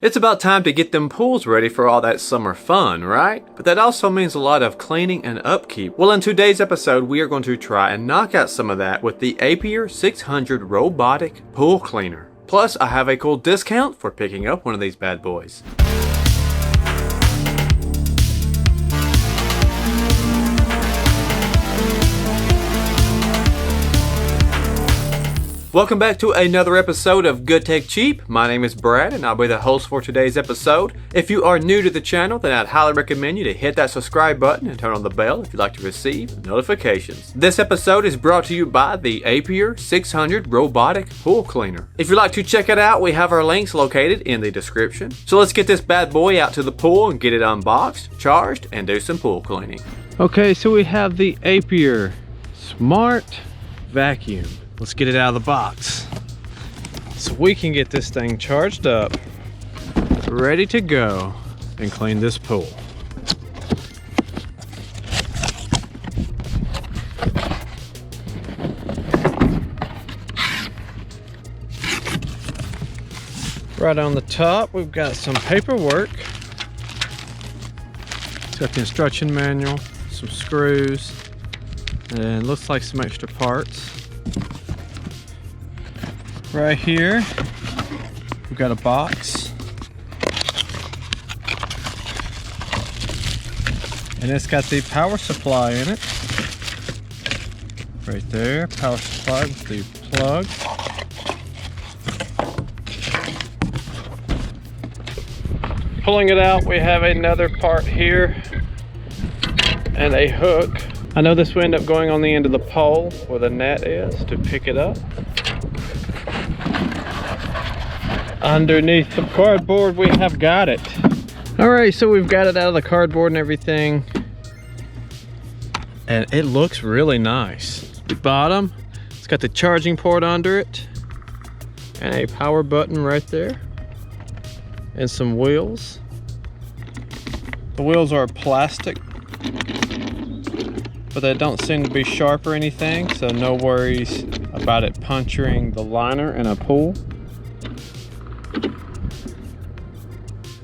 It's about time to get them pools ready for all that summer fun, right? But that also means a lot of cleaning and upkeep. Well, in today's episode, we are going to try and knock out some of that with the AIPURY600 Robotic Pool Cleaner. Plus, I have a cool discount for picking up one of these bad boys. Welcome back to another episode of Good Tech Cheap. My name is Brad and I'll be the host for today's episode. If you are new to the channel, then I'd highly recommend you to hit that subscribe button and turn on the bell if you'd like to receive notifications. This episode is brought to you by the AIPURY600 Robotic Pool Cleaner. If you'd like to check it out, we have our links located in the description. So let's get this bad boy out to the pool and get it unboxed, charged, and do some pool cleaning. Okay, so we have the Aiper Smart Vacuum. Let's get it out of the box so we can get this thing charged up, ready to go and clean this pool. Right on the top, we've got some paperwork. It's got the instruction manual, some screws, and looks like some extra parts. Right here, we've got a box, and it's got the power supply in it. Right there, power supply with the plug. Pulling it out, we have another part here and a hook. I know this will end up going on the end of the pole where the net is to pick it up. Underneath the cardboard, we have got it. All right, so we've got it out of the cardboard and everything, and it looks really nice. The bottom, it's got the charging port under it and a power button right there and some wheels. The wheels are plastic, but they don't seem to be sharp or anything, so no worries about it puncturing the liner in a pool.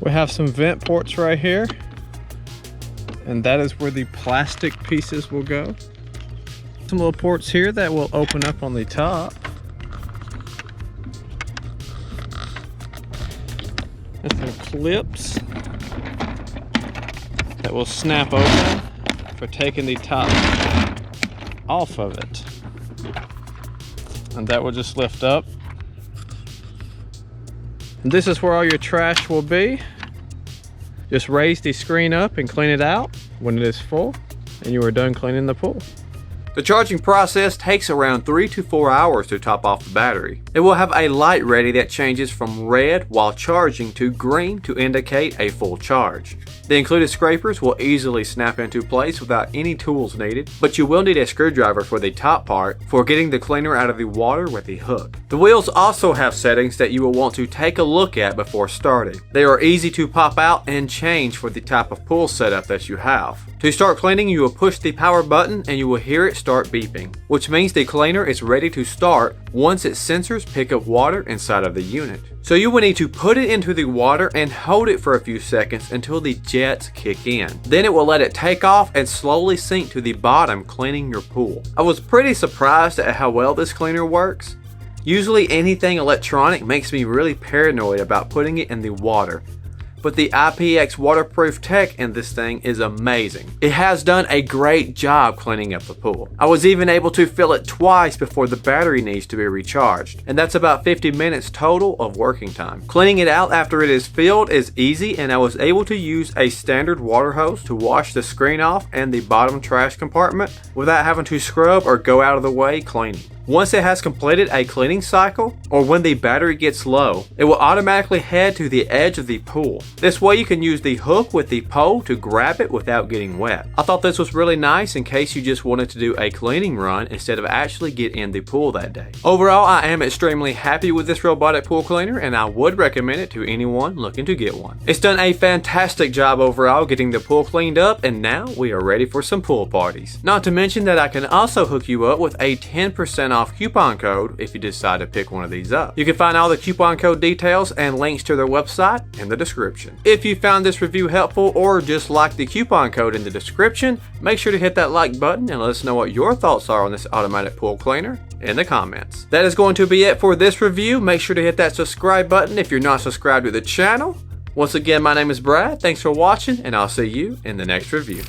We have some vent ports right here, and that is where the plastic pieces will go. Some little ports here that will open up on the top. And some clips that will snap open for taking the top off of it. And that will just lift up. And this is where all your trash will be. Just raise the screen up and clean it out when it is full and you are done cleaning the pool. The charging process takes around 3 to 4 hours to top off the battery. It will have a light ready that changes from red while charging to green to indicate a full charge. The included scrapers will easily snap into place without any tools needed, but you will need a screwdriver for the top part for getting the cleaner out of the water with the hook. The wheels also have settings that you will want to take a look at before starting. They are easy to pop out and change for the type of pool setup that you have. To start cleaning, you will push the power button and you will hear it start beeping, which means the cleaner is ready to start once its sensors pick up water inside of the unit. So you will need to put it into the water and hold it for a few seconds until the jets kick in. Then it will let it take off and slowly sink to the bottom, cleaning your pool. I was pretty surprised at how well this cleaner works. Usually anything electronic makes me really paranoid about putting it in the water, but the IPX waterproof tech in this thing is amazing. It has done a great job cleaning up the pool. I was even able to fill it twice before the battery needs to be recharged, and that's about 50 minutes total of working time. Cleaning it out after it is filled is easy, and I was able to use a standard water hose to wash the screen off and the bottom trash compartment without having to scrub or go out of the way cleaning. Once it has completed a cleaning cycle, or when the battery gets low, it will automatically head to the edge of the pool. This way you can use the hook with the pole to grab it without getting wet. I thought this was really nice in case you just wanted to do a cleaning run instead of actually get in the pool that day. Overall, I am extremely happy with this robotic pool cleaner and I would recommend it to anyone looking to get one. It's done a fantastic job overall getting the pool cleaned up, and now we are ready for some pool parties. Not to mention that I can also hook you up with a 10% off coupon code if you decide to pick one of these up. You can find all the coupon code details and links to their website in the description. If you found this review helpful or just like the coupon code in the description, make sure to hit that like button and let us know what your thoughts are on this automatic pool cleaner in the comments. That is going to be it for this review. Make sure to hit that subscribe button if you're not subscribed to the channel. Once again, my name is Brad. Thanks for watching, and I'll see you in the next review.